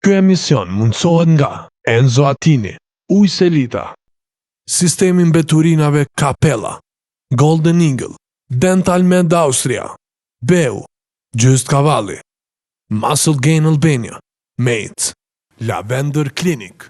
Ky emision mundsohet nga Enzo Attini, Ujë Selita, Sistemi Mbeturinave Capella, Golden Eagle, Dental Med Austria, Beu, Gjyst Cavalli, Muscle Gain Albania, Mates, Lavender Clinic.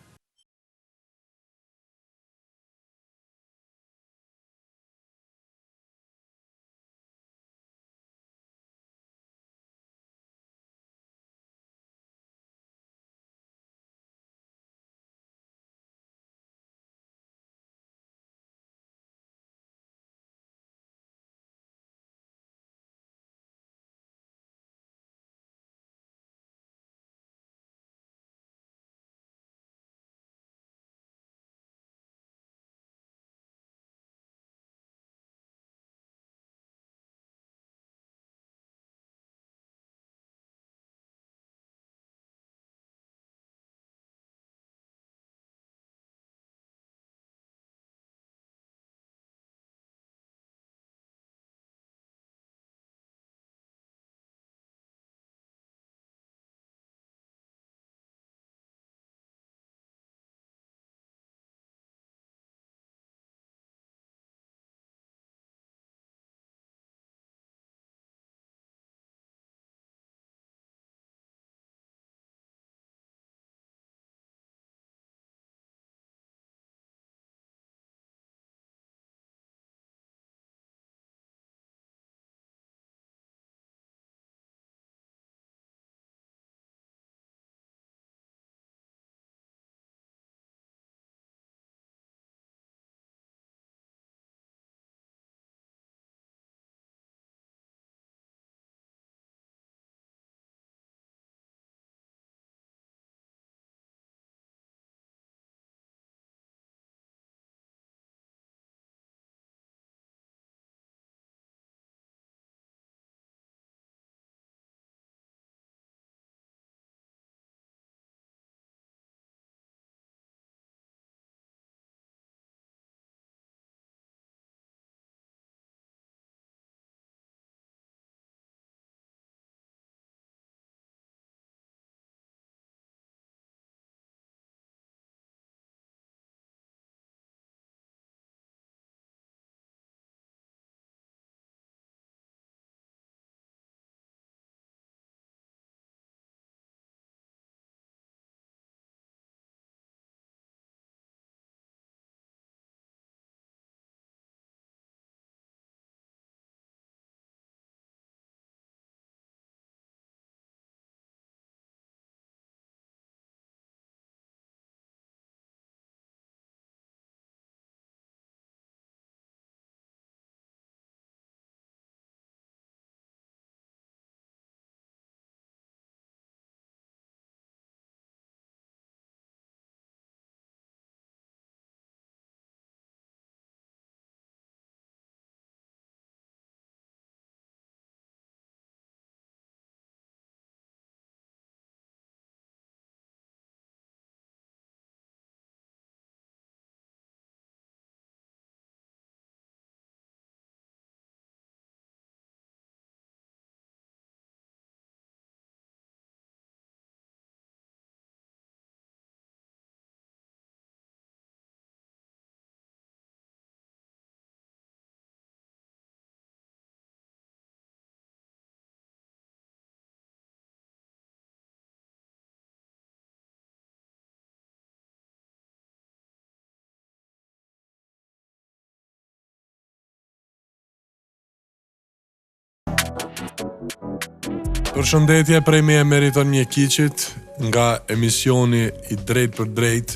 Përshëndetje prej me Meriton Mjekiqit nga emisioni I Drejt për Drejt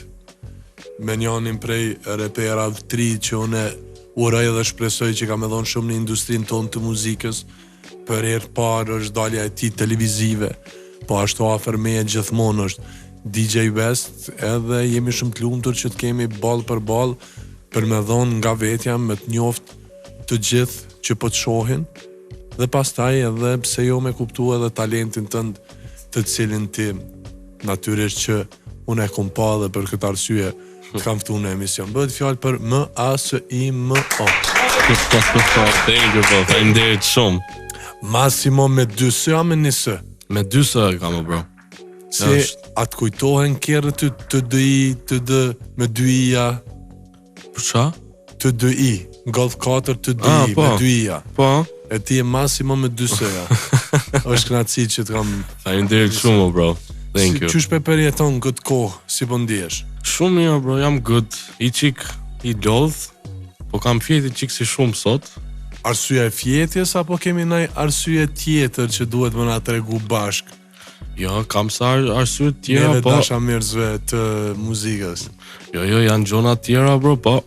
me njonin prej reperave tri që une uroj dhe shpresoj që ka me dhonë shumë në industrin tonë të muzikës. Për herë parë është dalja e tij televizive, po ashtu afër meje gjithmonë është DJ West, edhe jemi shumë të lumtur që të kemi ball për ball për me dhonë nga vetja me të njoft të gjithë që po të shohin. Dhe pastaj edhe pse jo me kuptu edhe talentin tënd të cilin ti natyrisht që unë e kom pa dhe për këtë arsye të kam ftu në emision. Bëhet fjalë për MASIMO. Thank you, bro. Faleminderit shumë. Massimo me 2 S a me 1 S? Me 2 S kam, bro. Se atë kujtohen kjerë të dëi, të dë me dyja. Për qa? Të dëi, golf 4 të dëi, me dyja. Po. E ti e Massimo me 2 sëja. është kënaqësi që të kam... Faleminderit shumë, bro. Thank you. Qysh pe përjeton këtë kohë, si po ndihesh? Shumë mirë, bro, jam good. I qik i lodh, po kam fjeti qik si shumë sot. Arsyeja e fjetjes, apo kemi naj arsye tjetër që duhet më na tregu bashk? Jo, kam sa arsye tjera, Neve po... dashamirësve të muzikës. Jo, janë gjona tjera, bro, po...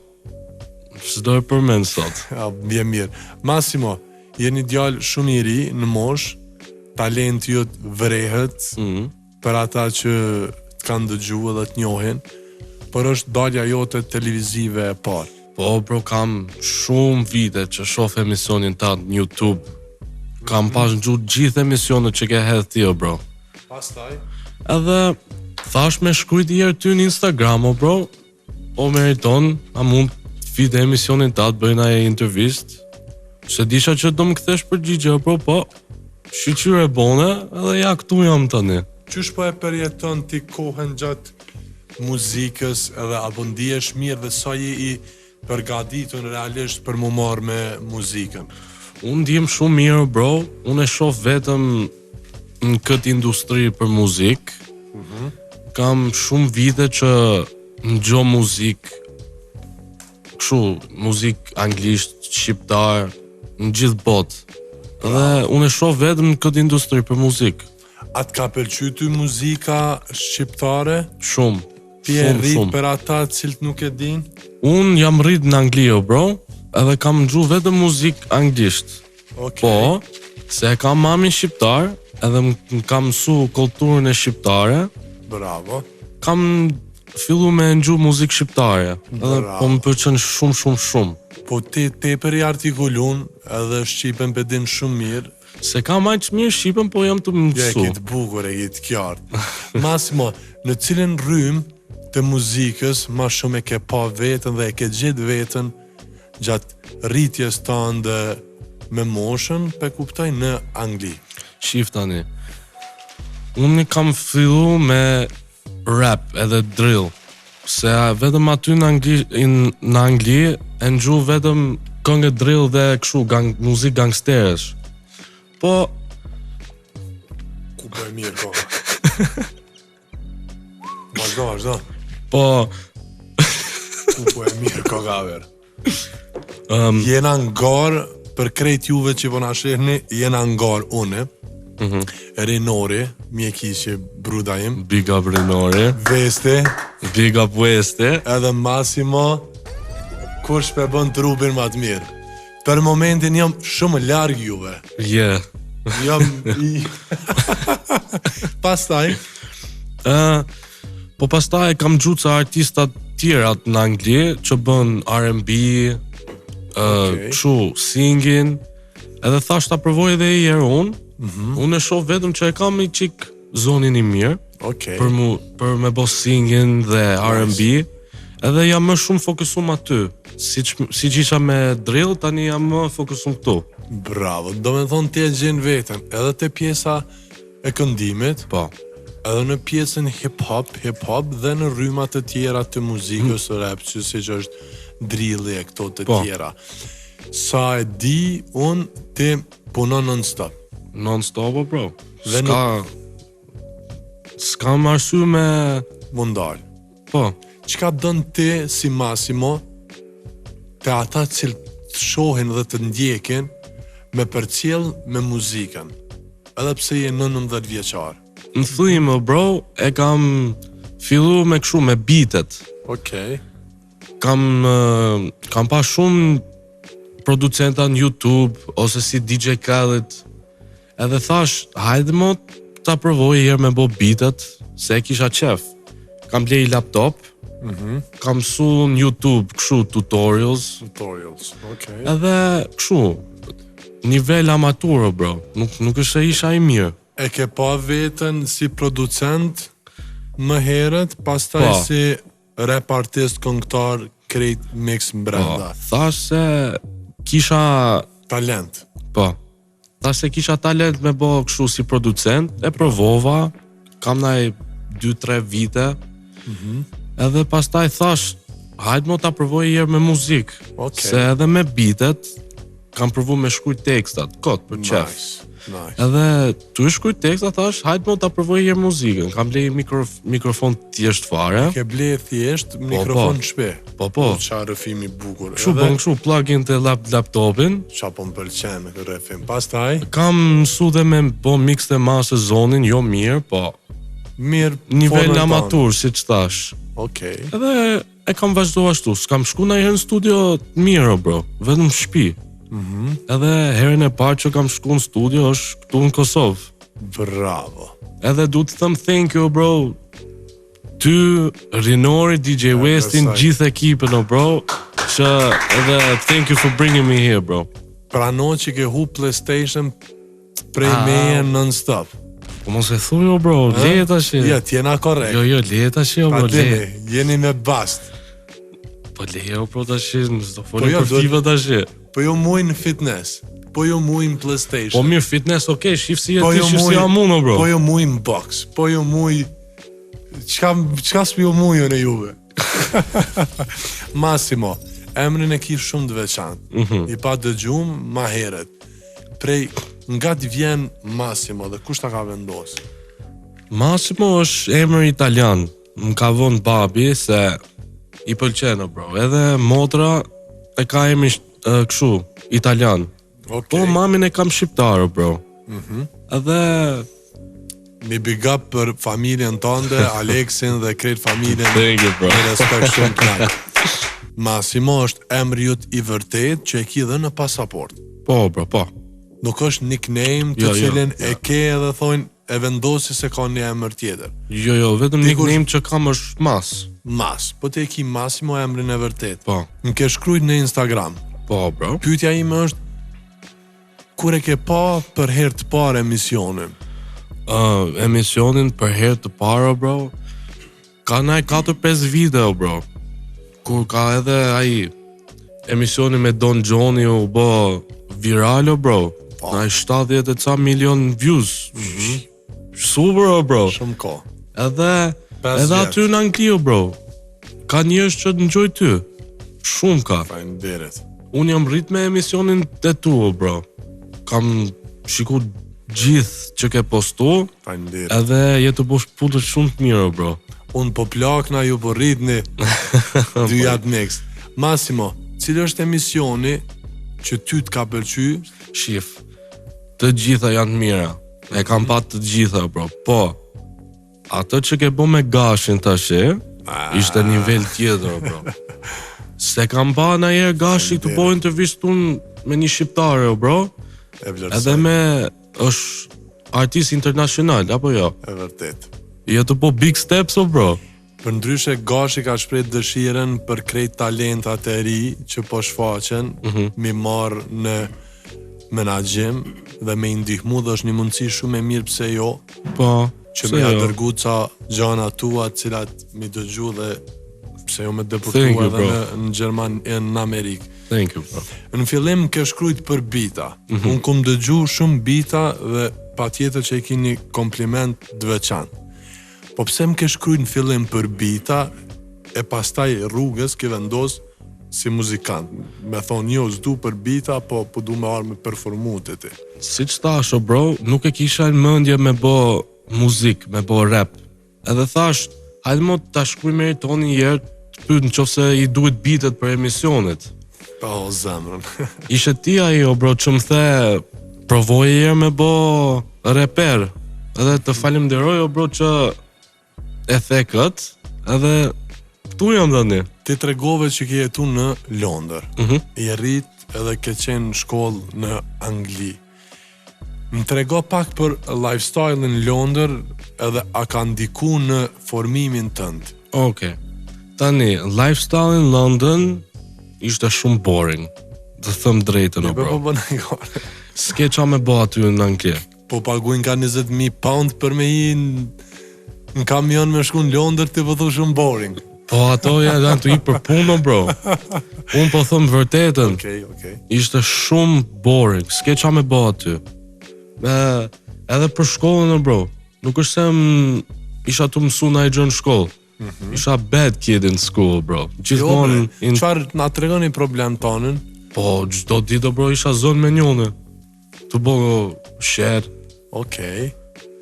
S'do e përmend sot. Ja, bje mirë. Massimo, jeni djalë shumë i ri, në mosh, talenti jot vrehet, për ata që të kanë dëgju edhe të njohin, por është dalja jote televizive e parë. Po, bro, kam shumë vite që shoh emisionin ta në YouTube. Kam pas ngjuar gjithë emisionet që ke hedh ti, bro. Pastaj? Edhe thash me shkruajt i herë ty në Instagram, bro. O meriton, a mund vite emisionin ta të bëjnë aje intervist? Se disha që do më kthesh përgjigje, bro, po shqyqyre bone, edhe ja këtu jam tani. Qysh po e përjeton ti kohën gjatë muzikës edhe apo ndihesh mirë dhe sa je i përgatitur realisht për mu marrë me muzikën? Unë ndihem shumë mirë, bro. Unë e shoh vetëm në këtë industri për muzikë. Kam shumë vite që ndjo muzikë, kështu, muzikë anglisht, shqiptar, në gjithë botë. Dhe unë e shoh vetëm në këtë industri për muzikë. Atë ka pëlqy ty muzika shqiptare? Shumë. Ti e rrit për ata cilët nuk e din? Unë jam rrit në Angli, bro, edhe kam ndju vetëm muzikë anglisht. Okay. Po, se e kam mamin shqiptar, edhe më kam mësu kulturën e shqiptare. Bravo. Kam fillu me ndju muzikë shqiptare, edhe po më pëlqen shumë. Po ti tepër i artikulun, edhe shqipen pe din shumë mirë. Se kam aq mirë shqipen, po jam të mësu. Ja, e kitë bukur, e kitë qartë. Massimo, në cilën rrymë të muzikës ma shumë e ke pa vetën dhe e ke gjithë vetën gjatë rritjes të ndë me moshën, pe kuptaj në Angli? Shif tani, unë kam fillu me rap edhe drill, se vetëm aty në Angli e ndju vetëm këngë drill dhe kështu muzikë gangsteresh. Po... Ku po e mirë, po? Vazhdo. Po... Ku po e mirë, kogaver? Jena ngarë, për krejt juve që po na shihni, jena ngarë une, Renori, mjekiqe bruda im. Big up Renori. Veste. Big up Veste. Edhe Massimo, kur shpe bën trupin ma të mirë. Për momentin jam shumë larg juve. Yeah. Jam i... Pastaj? Po pastaj kam gjuca artistat tjerat në Angli që bën R&B, kështu, singing, edhe thash ta provoj edhe i herë unë. Unë e shoh vetëm që e kam i qik zonin i mirë, për me bo singing dhe R&B, edhe jam më shumë fokusum aty. Si që isha me drill, tani jam më fokusum këtu. Bravo, do me thonë ti e gjenë vetën, edhe te pjesa e këndimit, po, edhe në pjesën hip-hop dhe në rrymat të tjera të muzikës rap, që si që është drilli e këto të tjera. Sa e di, unë ti punon non-stop. Non-stop, bro. S'ka më arsye me... Mundal. Po. Qka dën ti si Massimo të ata cilë të shohin dhe të ndjekin me përcjell me muzikën, edhe pse je 19 vjeçar? Në thujim, bro, e kam fillu me këshu me beatet. Okej. Kam pa shumë producenta në YouTube, ose si DJ Khaled, edhe thash, hajde mo ta provoj herë me bo beatet, se e kisha qef. Kam blej laptop, kam mësu në YouTube këshu tutorials, okej. edhe këshu, nivel amatur, bro, nuk është e isha i mirë. E ke pa vetën si producent më herët, pastaj si rap artist, këngëtar, krejt mix brenda. Thash se kisha... Talent. Po. Thash se kisha talent me bo kështu si producent, e provova, kam naj 2-3 vite. Edhe pastaj thash, hajt mo ta provoj herë me muzikë. Se edhe me bitet kam provu me shkruaj tekstat, kot për qef. Nice. Edhe tu shkruaj tekstat, thash, hajt mo ta provoj herë muzikën. Kam blej mikrofon thjesht fare. Ke blej thjesht mikrofon shpe. Po. Çfarë rëfimi bukur. Kështu bën kështu plug-in te laptopin. Qa po m'pëlqen me këtë rëfim. Pastaj kam mësu dhe me bo mix të masë zonin, jo mirë, po mirë nivel amatur, si që thash. Okej. Edhe e kam vazhdo ashtu, s'kam shku na herë në studio mirë, bro, vetëm shtëpi. Edhe herën e parë që kam shku në studio është këtu në Kosovë. Bravo. Edhe du të thëm thank you, bro, ty, Rinori, DJ Westin, gjithë ekipën, bro, që edhe thank you for bringing me here, bro. Prano që ke hu PlayStation prej meje non-stop. Po mos e thuj, bro, leje tash. Ja, t'jena korrekt. Jo, leje tash, bro, leje. Jeni me bast. Po leje, bro, tash, s'do folë për FIFA tash. Po jo muj në fitness, po jo muj në PlayStation. Po mirë fitness, okej, shif si e ti, shif si amuno, bro. Po jo muj në box, po jo muj... Qka s'pi jo muj në juve? Massimo, emrin e kish shumë të veçantë. I pa dëgjum ma heret. Prej, nga t'i vjen Massimo dhe kush ta ka vendos? Massimo është emër italian. Më ka vonë babi se i pëlqenë, bro. Edhe motra e ka emër kështu, italian. Po mamin e kam shqiptarë, bro. Edhe mi big up për familjen tënde, Aleksin dhe krejt familjen. Thank you, bro. Me respekt shumë plak. Massimo është emri jut i vërtet që e ki dhe në pasaport. Po, bro, po. Nuk është nickname të cilin e ke edhe thojnë e vendosi se ka një emër tjetër. Jo, vetëm nickname që kam është Mas. Po te e ki Massimo emrin e vërtet. Po. Në ke shkrujt në Instagram. Po, bro. Pyetja ime është kur e ke pa për herë të parë emisionin? Emisionin për herë të parë, bro, ka naj 4-5 video, bro. Kur ka edhe ai emisioni me Don Johnny u bë viral, bro. Naj 70 e ca milion views. Super, bro. Shumë ko. Edhe aty në Angli, bro. Ka njerëz që të ngjoj ty. Shumë ka. Faleminderit. Unë jam rrit me emisionin të tu, bro. Kam shiku gjithë që ke postu. Faleminderit. Edhe jetë bosh putë shumë të mirë, bro. Unë po plakna, ju po rritni. Dy jatë next. Massimo, cilë është emisioni që ty të ka pëlqy? Shif, të gjitha janë mira. E kam pat të gjitha, bro. Po, atë që ke bo me Gashin tash, ishte nivel tjetër, bro. Se kam pa na herë Gashi të po intervistun me një shqiptare, bro. Edhe me është artist internacional, apo jo? E vërtet. Je të po big steps, bro. Për ndryshe Gashi ka shpreh dëshiren për krejt talentat e ri që po shfaqen, mi marr në menaxhim dhe me ndihmu dhe është një mundësi shumë e mirë pse jo. Po. Që mi a dërgu ca gjana tua cilat mi dëgju dhe pse jo me deportua edhe në Gjerman e në Amerikë. Thank you, bro. Në fillim ke shkrujt për bita. Unë kum dëgju shumë bita dhe pa tjetër që i kini kompliment të veçantë. Po pse më ke shkrujt në fillim për bita e pastaj rrugës ke vendos si muzikant. Me thonë jo, s'du për bita, po du me arë me performu të ti. Si që thasho, bro, nuk e kisha në mëndje me bo muzik, me bo rap. Edhe thash, hajde mo të shkruj me Toni njerë të pyet në qofse i duhet bitet për emisionet. Po, zemrën. Ishe ti ajo, bro, që më the, provoj e me bo reper. Edhe të falemderoj, bro, që e the këtë, edhe këtu jam tani. Ti tregove që ke jetu në Londër. I rrit edhe ke qenë në shkollë në Angli. Më trego pak për lifestyle në Londër edhe a ka ndiku në formimin tënd. Okej. Tani, lifestyle në London ishte shumë boring. Dhe thëm drejtën, bro. Po bëna gore. S'ke qa me bo aty në Angli. Po paguin ka 20.000 pound për me i në kamion me shku në Londër, ti po thu shumë boring. Po ato janë të i për punë, bro. Unë po thëmë vërtetën. Okej. Ishte shumë boring. S'ke qa me bo aty. Edhe për shkollën, bro. nuk është se isha të mësu na i gjë në shkollë. Isha bad kid in school, bro. Gjithmonë çfarë na tregon një problem tonën? Po, çdo ditë bro isha zonë me njone. Të bëgo share. Okej.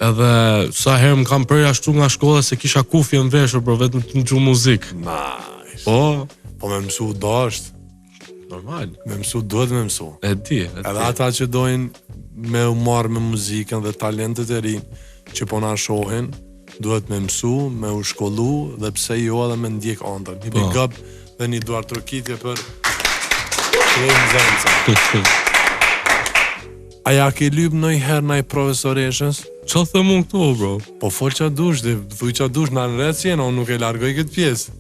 Edhe sa herë më kam përjashtu nga shkolla se kisha kufje në veshur, bro, vetëm të ndju muzikë. Nice. Po me mësu dasht. Normal. Me mësu duhet me mësu. E di. Edhe ata që dojnë me u marrë me muzikën dhe talentet e rinj që po na shohin, duhet me mësu, me u shkollu dhe pse jo edhe me ndjek ëndër. Një big up dhe një duar trokitje për Krejnë Zenca. Aja ke lyp ndonjëherë ndaj profesoreshës? Qa them unë këtu, bro? Po fol qa dush, thuj qa dush, na në rec jena, unë nuk e largoj këtë pjesë.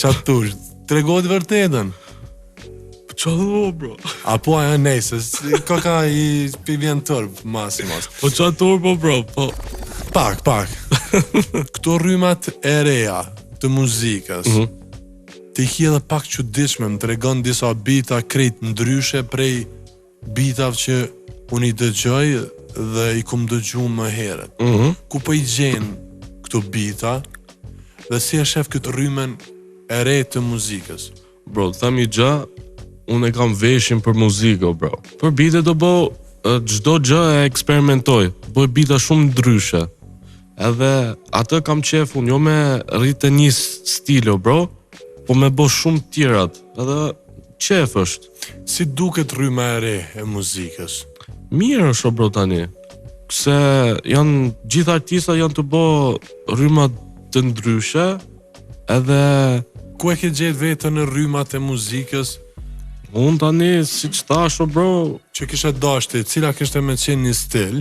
Qa dush, tregoj vërtetën. Qa du, bro? Apo aja nejse, ka i vjen tërb, mas. Po qa turbo, bro? Po Pak. Këto rrymat e reja të muzikës, ti hi edhe pak çuditshme, më tregon disa bita krejt ndryshe prej bitave që unë i dëgjoj dhe i kum dëgju më herët. Ku po i gjen këto bita dhe si e shef këtë rrymen e re të muzikës? Bro, thami gjë, unë e kam veshin për muzikë, bro. Për bite do bo çdo gjë e eksperimentoj, bëj bita shumë ndryshe. Edhe atë kam qef unë, jo me rritë një stilo, bro, po me bo shumë tjerat, edhe qef është. Si duket rryma e re e muzikës? Mirë është, bro, tani. Se janë, gjithë artista janë të bo rrymat të ndryshe, edhe... Ku e ke gjetë vetën në rrymat e muzikës? Unë tani, si që thash, bro... Që kishe dashti, cila kishte me qenë një stil,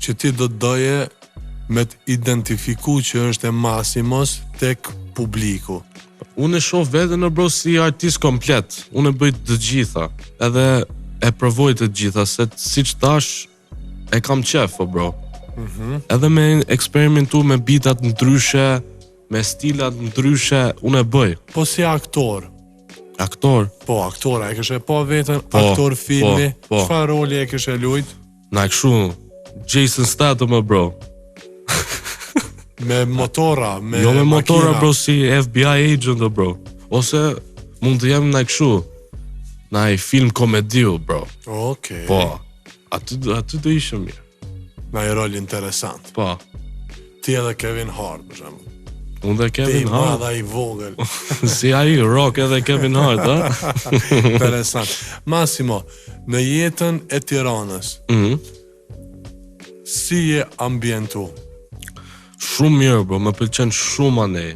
që ti do të doje me të identifiku që është e masimos tek publiku. Unë e shoh veten bro si artist komplet. Unë e bëj të gjitha, edhe e provoj të gjitha, se siç thash e kam qef, bro. Edhe me eksperimentu me bitat ndryshe, me stilat ndryshe, unë e bëj. Po si aktor? Aktor? Po, aktora, e këshe po vetën aktor filmi? Po. Çfarë roli e këshe lujt? Na kështu, Jason Statham, bro. Me motora, me jo me motora, makina. bro, si FBI agent, bro. Ose mund të jem na kështu, na i film komediu, bro. Okej. Po, aty do ishte mirë. Na i rol interesant. Po. Ti edhe Kevin Hart, për shembull. Unë dhe Kevin Hart. Ti madha i vogël. Si ai, Rock edhe Kevin Hart, ha? Interesant. Massimo, në jetën e Tiranës, si je ambientu? Shumë mirë, bro, më pëlqen shumë anej.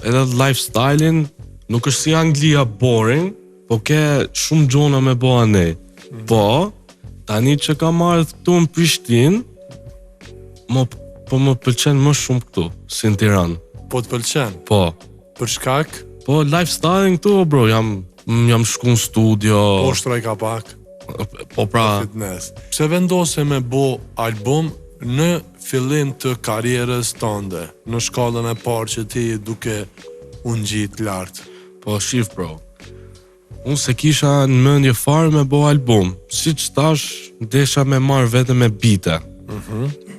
Edhe lifestyle-in nuk është si Anglia boring, po ke shumë gjona me bo anej. Po, tani që kam marrë këtu në Prishtinë, po më pëlqen më shumë këtu, si në Tiranë. Po të pëlqen? Po. Për shkak? Po, lifestyle-in këtu, bro, jam shku në studio. Po shtroj ka pak? Po pra. Fitness. Pse vendose me bo album në fillim të karrierës tënde, në shkallën e parë që ti duke unë gjitë lartë? Po, shif, bro. Unë se kisha në mendje fare me bo album. Si që tash, desha me marrë vete me bite.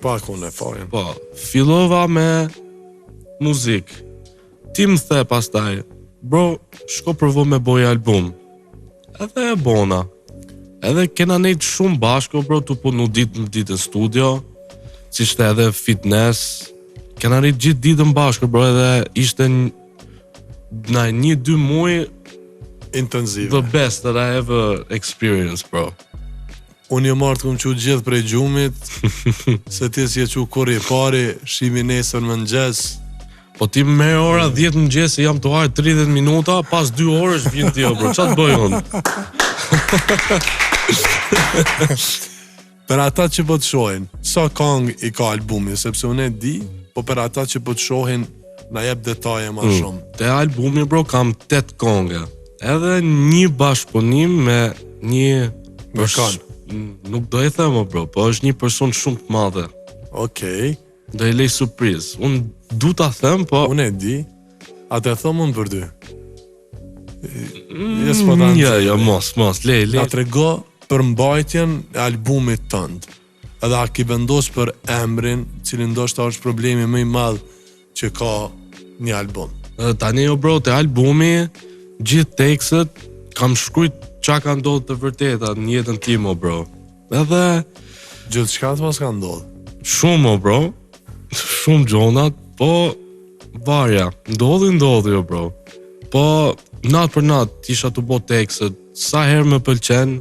Pak unë e fajnë. Po, fillova me muzik. Ti më the pastaj, bro, shko provo me boj album. Edhe e bona. Edhe kena nejtë shumë bashko, bro, të punu ditë në ditë në studio, si shte edhe fitness. Kena nejtë gjithë ditën bashko, bro, edhe ishte në 1-2 muaj intensive. The best that I ever experienced, bro. Unë jo marrë të këmë që gjithë prej gjumit, se ti si e që kur i pari, shimi nesër më mëngjes. Po ti me ora 10 mëngjes e jam të arë 30 minuta, pas 2 orësh vjen ti, bro, qa të bëj unë? Për ata që po të shohin, sa këngë i ka albumi, sepse unë e di, po për ata që po të shohin, na jep detaje ma shumë. Te albumi, bro, kam 8 këngë. Edhe një bashkëpunim me një... Me kanë? Nuk do e themo, bro, po është një person shumë të madhe. Okej. Do e lej surpriz. Unë du ta them, po... Unë e di, atë e thëmë unë për dy. Jes po ta Ja, mos, lej. Na trego për mbajtjen e albumit tënd. edhe a ki vendos për emrin, cilin ndoshta është problemi më i madh që ka një album. Tani jo bro, te albumi, gjithë tekstet kam shkruajt qa ka ndodhur të vërteta në jetën time o bro. Edhe Gjithçka të pas ka ndodhur. shumë o bro, shumë gjonat, po varja, ndodhi o bro. Po natë për natë isha të bo tekstet, sa herë më pëlqen.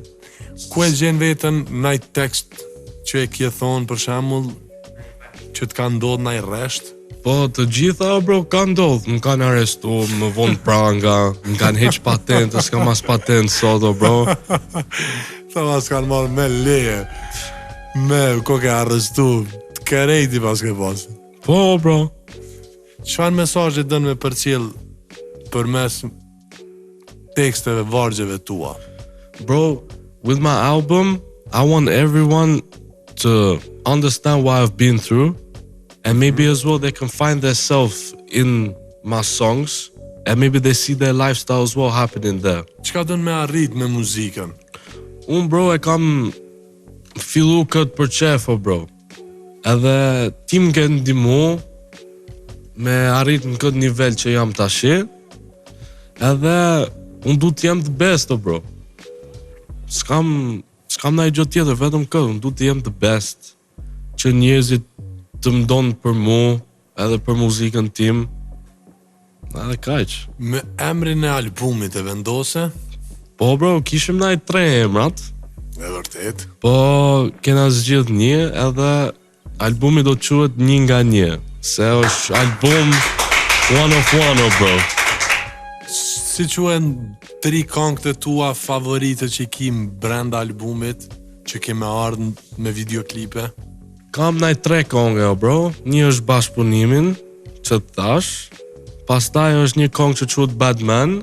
Ku e gjen veten ndaj tekst që e kje thonë për shembull që të ka ndodhur ndaj rresht? Po të gjitha bro ka ndodhur, më kanë arrestu, më vonë pranga, më kanë heq patentë, s'kam as patent sot o bro. Ta mas kanë marrë me leje, me ko ke arrestu, të kerejti pas ke pas. Po bro. Çfarë mesazhe dën me përcjell përmes teksteve vargjeve tua? Bro, with my album, I want everyone to understand what I've been through, and maybe as well they can find themselves in my songs, and maybe they see their lifestyle as well happening there. Çka dën me arrit me muzikën? Unë bro e kam fillu këtë për qefo bro. Edhe ti më ke ndihmu me arrit në këtë nivel që jam tashi. Edhe unë du të jem the best o bro. S'kam ndaj gjë tjetër, vetëm këtë, unë du të jem the best. Që njerëzit të më donë për mu, edhe për muzikën tim. Edhe kaq. Me emrin e albumit e vendose? Po bro, kishim ndaj 3 emrat. E vërtet. Po kena zgjidh një, edhe albumi do të quhet 1 nga 1. Se është album one of one o bro. Si quhen 3 këngët e tua favorite që kim brenda albumit, që keme ardhur me videoklipe? Kam ndaj 3 këngë o bro. Një është bashkëpunimin, që të thash. Pastaj është një këngë që quhet Batman.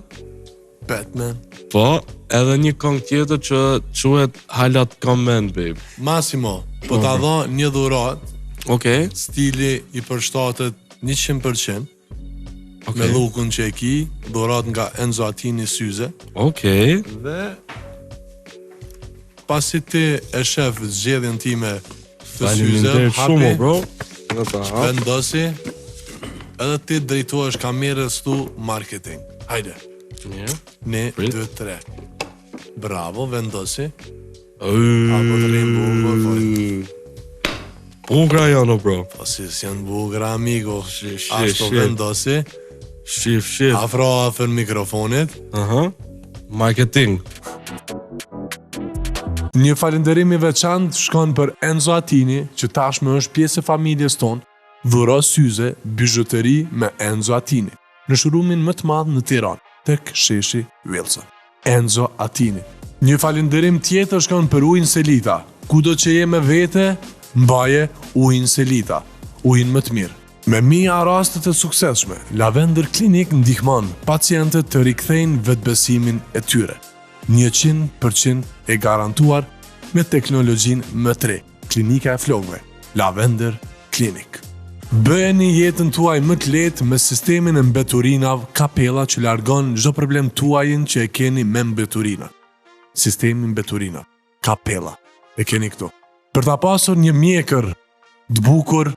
Po, edhe një këngë tjetër që quhet Halat Comment babe. Massimo, po ta dha një dhuratë. Okej. Stili i përshtatet 100%. Okay. Me lukun që e ki, dhurat nga Enzo Attini Syze. Okej. Dhe pasi ti e shef zgjedhjen time të Syze, shumë bro. Vendosi edhe ti drejtohesh kamerës tu marketing. Hajde. Mirë. 1, 2, 3. Bravo, vendosi. Apo të rinë bukur, Bugra janë, bro. Po si janë bugra, amigo. Shit. Ashtu vendosi. Shit. Afër mikrofonit. Marketing. Një falënderim i veçantë shkon për Enzo Attini, që tashmë është pjesë e familjes tonë. Dhuro Syze, bizhuteri me Enzo Attini, në showroomin më të madh në Tiranë, tek sheshi Wilson. Enzo Attini. Një falënderim tjetër shkon për ujin Selita. Kudo që je me vete, mbaje ujin Selita, ujin më të mirë. Me mija rastet e suksesshme, Lavender Klinik ndihmon pacientët të rikthejnë vetbesimin e tyre. 100% e garantuar me teknologjinë M3, klinika e flokëve, Lavender Klinik. Bëheni jetën tuaj më të lehtë me sistemin e mbeturinav Capella që largon çdo problem tuajin që e keni me mbeturina. Sistemi mbeturinav Capella e keni këtu. Për ta pasur një mjekër të bukur,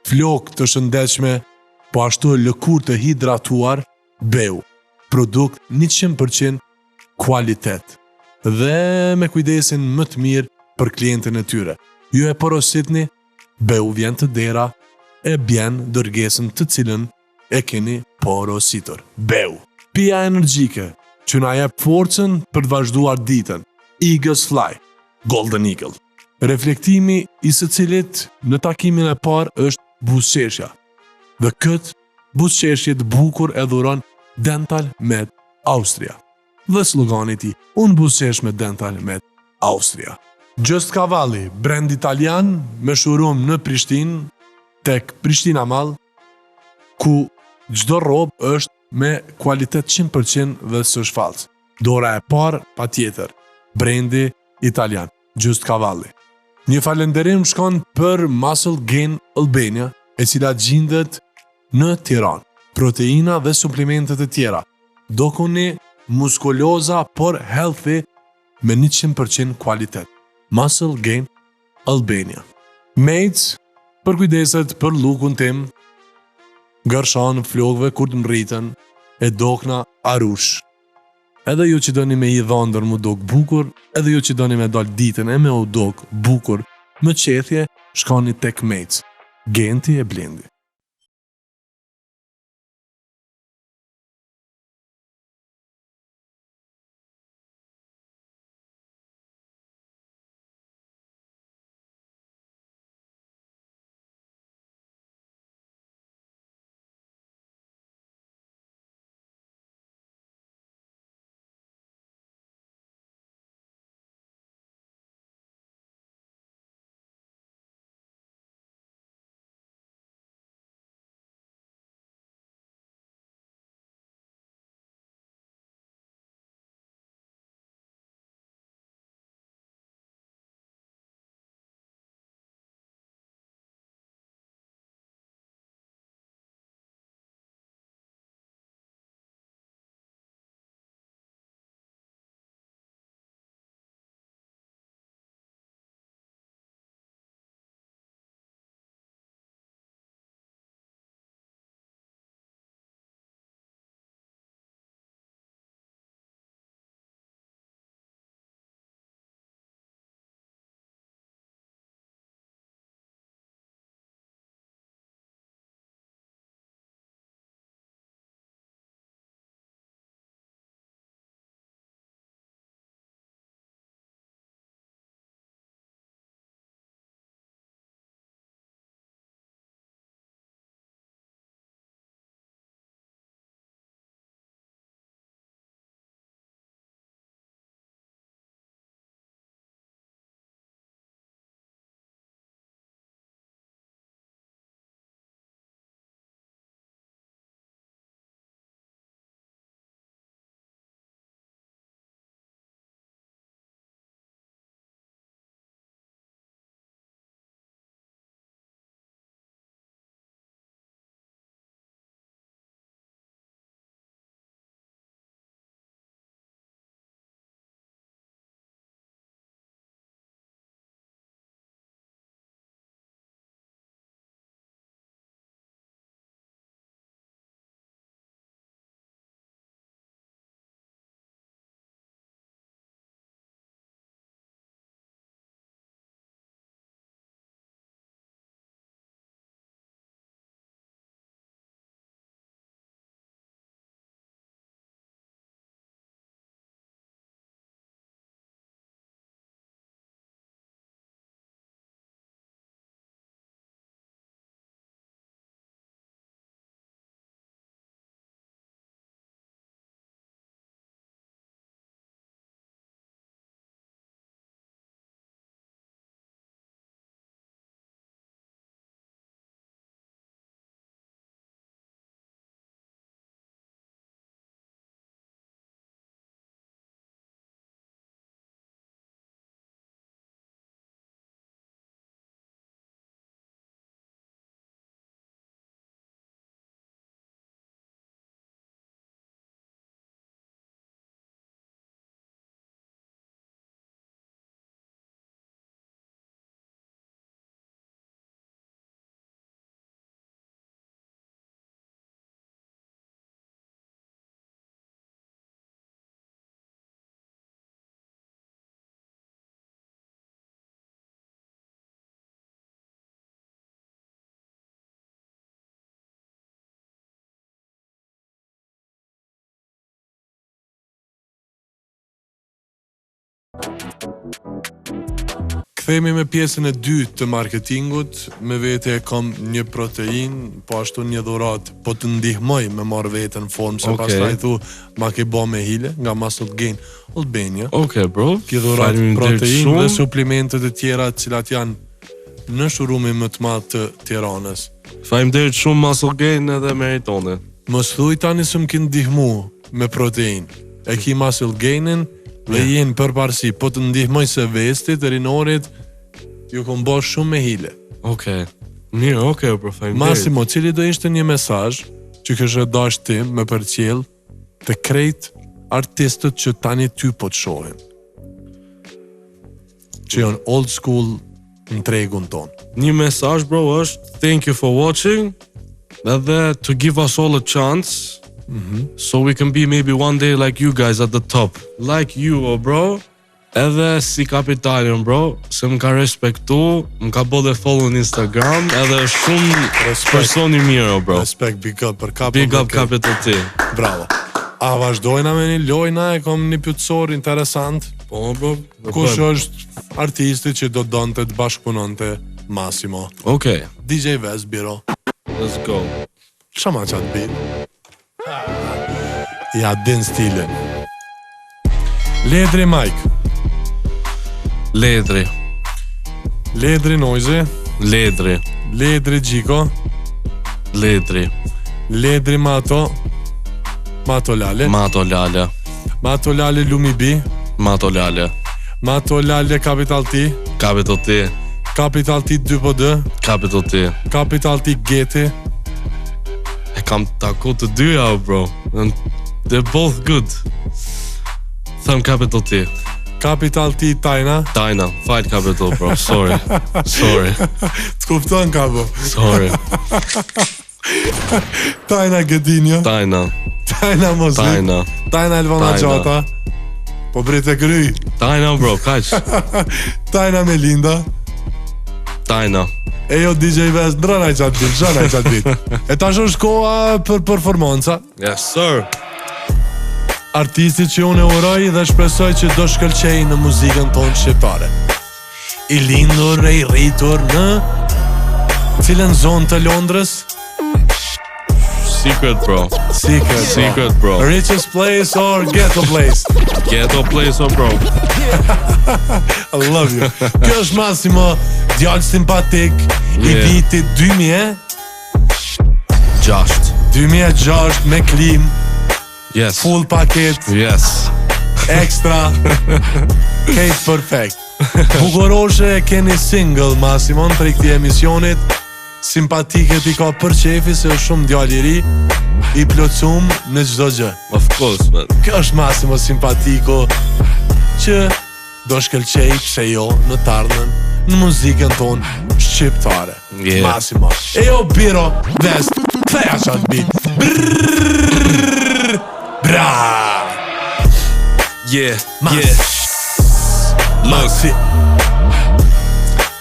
flokë të shëndetshme, po ashtu lëkurë të hidratuar, Beu, produkt 100% kualitet dhe me kujdesin më të mirë për klientën e tyre. Ju e porositni, Beu vjen të dera e bjen dërgesën të cilën e keni porositur. Beu, pija energjike që na jep forcën për të vazhduar ditën. Eagles Fly, Golden Eagle. Reflektimi i së cilit në takimin e parë është buzëqeshja. Dhe këtë buzëqeshje të bukur e dhuron Dental Med Austria. Dhe slogani i tij, unë buzëqesh me Dental Med Austria. Just Cavalli, brand italian me showroom në Prishtinë, tek Prishtina Mall, ku çdo rrobë është me kualitet 100% dhe s'është falc. Dora e parë patjetër, brendi italian, Just Cavalli. Një falënderim shkon për Muscle Gain Albania, e cila gjendet në Tiranë. Proteina dhe suplementet e tjera. Dokuni muskuloza por healthy me 100% kualitet. Muscle Gain Albania. Mejc, për kujdeset për lukun tim, gërshan flokëve kur të mriten, e dokna arush. Edhe ju që doni me i dhëndër mu dok bukur, edhe ju që doni me dal ditën e me u dok bukur, më qethje, shkoni tek Mejc, Genti e Blendi. Kthehemi me pjesën e dytë të marketingut, me vete e kam një protein, po ashtu një dhuratë, po të ndihmoj me marrë veten në formë, se pastaj thu, ma ke bë me hile nga Muscle Gain Albania. Okej, bro. Ki dhuratë protein dhe suplementet e tjera të cilat janë në shurumin më të madh të Tiranës. Faleminderit shumë Muscle Gain edhe meritoni. Mos thuj tani se më kin ndihmu me protein. E ki Muscle Gainin dhe jenë përparsi, po të ndihmoj se vestit, rinorit, ju kom bo shumë me hile. Okej. Mirë, okej, bro, faleminderit. Massimo, cili do ishte një mesazh që kështë dash ti me përcjell të krejt artistët që tani ty po të shohin. Që janë old school në tregun ton. Një mesazh bro është thank you for watching, edhe to give us all a chance, so we can be maybe one day like you guys at the top. Like you, oh bro. Edhe si kapitalin bro, se më ka respektu, më ka bo dhe follow në Instagram, edhe shumë person I mirë, oh bro. Respekt, big up për kapit. Big up kapit të ti. Bravo. A vazhdojna me një lojna, e kom një pyetësor interesant. Po, bro. Kush është artisti që do donte të bashkëpunonte Massimo? Okej. DJ Vez, biro. Let's go. Shama qatë bit. Ja, din stilin. Ledri Mike. Ledri. Ledri Noizi. Ledri. Ledri Gjiko. Ledri. Ledri Mato. Mato Lale. Mato Lale. Mato Lale Lumi B. Mato Lale. Mato Lale Capital T. Capital T. Capital T 2PD. Capital T. Capital T Geti. E kam taku të dyja, bro. And they're both good. Them Capital T. Capital T Tajna. Tajna. Fight Capital, bro. Sorry. Sorry. Të kupton ka bo. Sorry. Tajna Gedinjo. Tajna. Tajna Mosli. Tajna. Tajna Elvana Tajna. Gjata. Po brite gry. Tajna, bro. Kaq. Tajna Melinda. Tajna. E jo DJ Vez, ndrëna I qatë dit. E tash është koha për performanca. Yes, sir. Artistit që unë e uroj dhe shpresoj që do shkëlqej në muzikën tonë shqiptare. I lindur e I rritur në cilën zonë të Londrës? Secret, bro. Secret, bro. Richest place or ghetto place? Ghetto place, oh, bro. I love you. Kjo është Massimo, djallë simpatik, I vitit 2006 me klim, Yes. full paket, Yes. extra, case perfect. Bukuroshe keni single Massimo për këtij emisionit. Simpatike ti ka për qefi se është shumë djalë I ri, I plotësum në çdo gjë. Of course, man. Kjo është Massimo simpatiko që do shkëlqej pse jo në të ardhmen në muzikën tonë shqiptare. Yeah. Massimo. E jo biro, Vez, ktheja qatë bit. Brrrr, bra. Yeah. Maxi.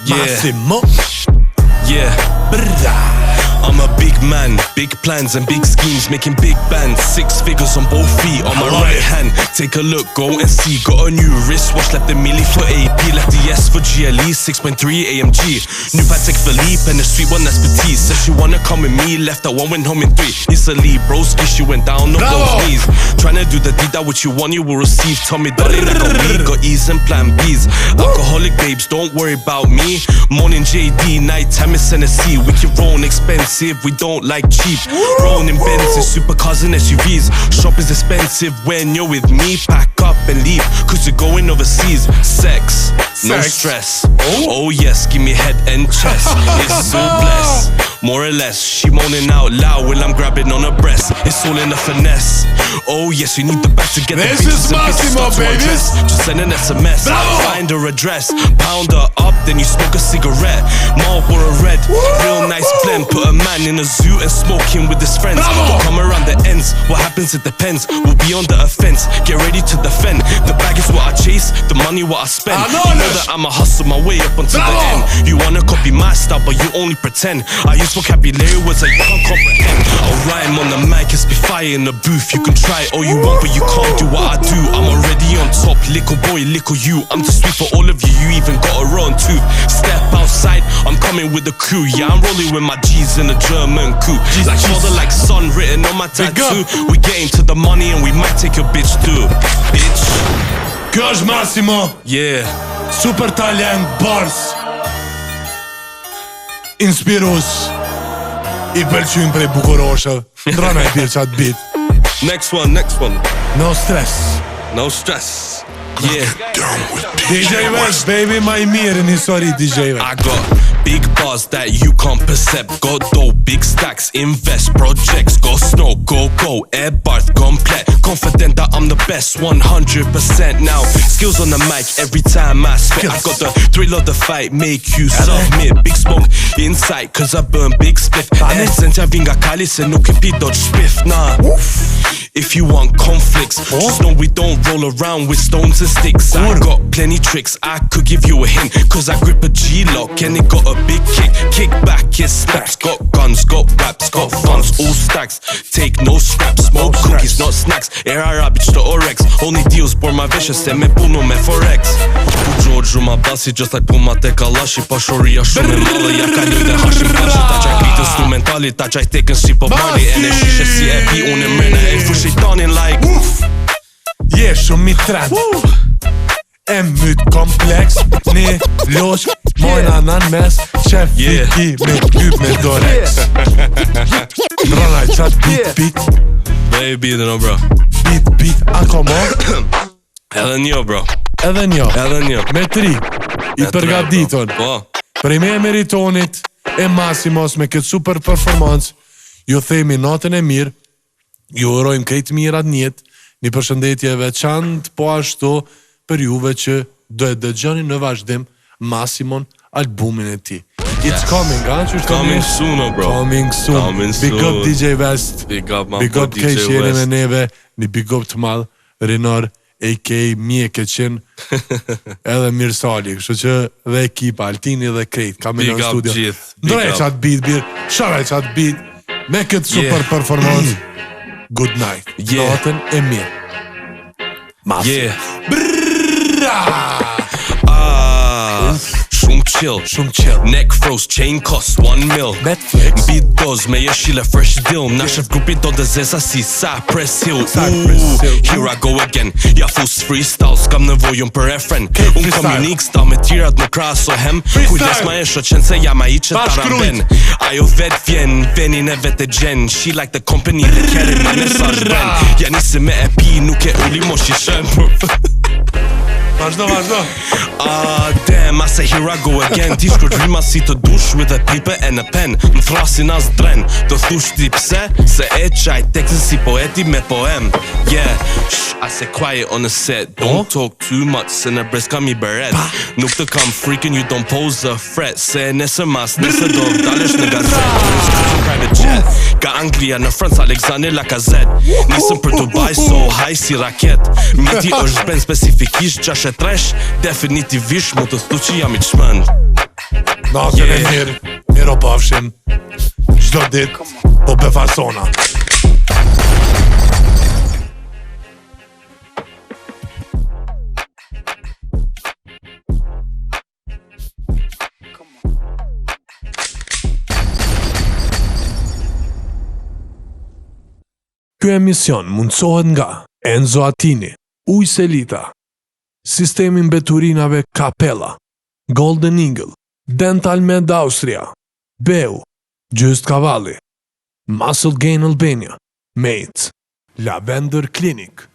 Yeah. Massimo. Yeah. Bra. I'm a big man, big plans and big schemes, making big bands, 6 figures on both feet. On my right hand, take a look, go and see. Got a new wristwatch, left the milli for AP, left the S for GLE, 6.3 AMG. New Patek Philippe and the sweet one that's petite. Said she wanna come with me, left that one, went home in 3. Easily, broski, she went down on those knees. Trying to do the deed that what you want, you will receive. Tommy darling, I got weed, got E's and plan B's. Alcoholic babes, don't worry about me. Morning JD, nighttime is Tennessee. We can roll expensive, we don't like cheap. Rolling in Benzes, supercars and SUVs. Shop is expensive when you're with me. Pack up and leave, cause you're going overseas. Sex, no stress. Oh yes, give me head and chest. It's so blessed, more or less. She moaning out loud while I'm grabbing on her breast. It's all in a finesse. Oh yes, you need the back to get the bitches and bitches stuck to undress. Just send an SMS, find her address. Pound her up, then you smoke a cigarette. Marlboro red, real nice blend. Put a man in a zoo and smoking with his friends. Don't come around the ends, what happens it depends. We'll be on the offense, get ready to defend. The bag is what I chase, the money what I spend. You know that I'ma hustle my way up until the end. You wanna copy my style but you only pretend. I use vocabulary words that you can't comprehend. I'll rhyme on the mic and spit fire in the booth. You can try all you want but you can't do what I do. I'm already on top, little boy, little you. I'm too sweet for all of you, you even got a rotten tooth. Step outside, I'm coming with the crew. Yeah, I'm rolling with my G's in a German coupe. Like father, like son, written on my tattoo. We getting to the money and we might take your bitch too. Bitch. Kjo është Massimo. Yeah. Super talent, bars. Inspirus. I pëlqym prej bukuroshe. Ndrana I pirë qatë bit. Next one. No stress. No stress. Yeah. DJ Vez, baby, ma I mirë në histori DJ Vez. I got big bars that you can't percept. Got dough, big stacks, invest, projects. Go snow, go, air barth, complete. Confident that I'm the best, 100% now. Skills on the mic every time I spit. I got the thrill of the fight, make you submit. Big smoke inside, cause I burn big spliff. Essence, jag vingar kali, sen nuk e pi dodge spiff, nah. If you want conflicts, just know we don't roll around with stones and sticks. I got plenty tricks, I could give you a hint, cause I grip a G-lock and it got a big kick. Kick back, it snaps. Got guns, got raps, got funds, all stacks. Take no scraps, smoke cookies, not snacks. Air Arabic to Orex, only deals por ma veshë se me punu me Forex. Ku George ma basi, just like puma te kalashi. Pashoria shumë e madhe, ja ka një dhe hashim pashi. Ta qaj beat instrumentali, ta qaj tekën si po Marley. E ne shishe si e pi, unë e mrena e fush shejtanin like Je shumë i trend E myt kompleks Një losh Mojna nan mes Qef viki me typ me dorex Rënaj qat beat Baby edhe no bro Beat ako mo Edhe njo bro Edhe njo Me tri I përgatiton Po Prej me Meritonit E Massimos me këtë super performance Ju themi natën e mirë Ju urojmë krejt mirat njët Një përshëndetje veçantë po ashtu për juve që do e dëgjoni në vazhdim Massimon albumin e tij. It's coming, Coming soon, bro. Coming soon. Big up DJ West. Big up my Big up DJ DJ West. me neve, një big up të madh, Rinor a.k.a. Mjekeqin edhe Mirsali, kështu që dhe ekipa Altini dhe krejt ka me në studio. Ndrej qatë beat, sharaj qatë beat me këtë super performance. Good night. Natën e mirë. Mafia. Shumë chill. Neck froze, chain cost 1 mil. Netflix. Beat does me jeshile fresh deal. Na shef grupi do dhe zesa si Cypress Hill. Here I go again. Ja fus freestyle, s'kam nevojën për refren. Unë kam unik style me tirat në kraso hem. Kujdes ma e shoqen se jam a i që taramben. Ajo vet vjen, venin e vet e gjen. She like the company, the carry man e sa shben. Ja nisi me e pi, nuk e uli mosh i shen. Vazhdo. Damn, I say here I go again. Ti shkru rima si të dush with a paper and a pen. Më thrasin as dren. Do thush ti pse? Se e qaj tekstin si poeti me poem. Yeah, shh, I say quiet on the set. Don't talk too much, se në brez kam i beret. Nuk të kam freaking, you don't pose a threat. Se nesër mas, nesër do dalesh në gazet. Private jet. Ka Anglia në Francë, Alexander Lacazette. Nisëm për Dubai, so high si raket. Miti është ben specifikisht 6-3. Definitivisht mu të thu që jam i qmënd. Natën e mirë, miro pafshim. Çdo dit, po befasona. Ky emision mundsohet nga Enzo Attini, Ujë Selita, Sistemi mbeturinave Capella, Golden Eagle, Dental Med Austria, Beu, Gjyst Cavalli, Muscle Gain Albania, Mates, Lavender Clinic.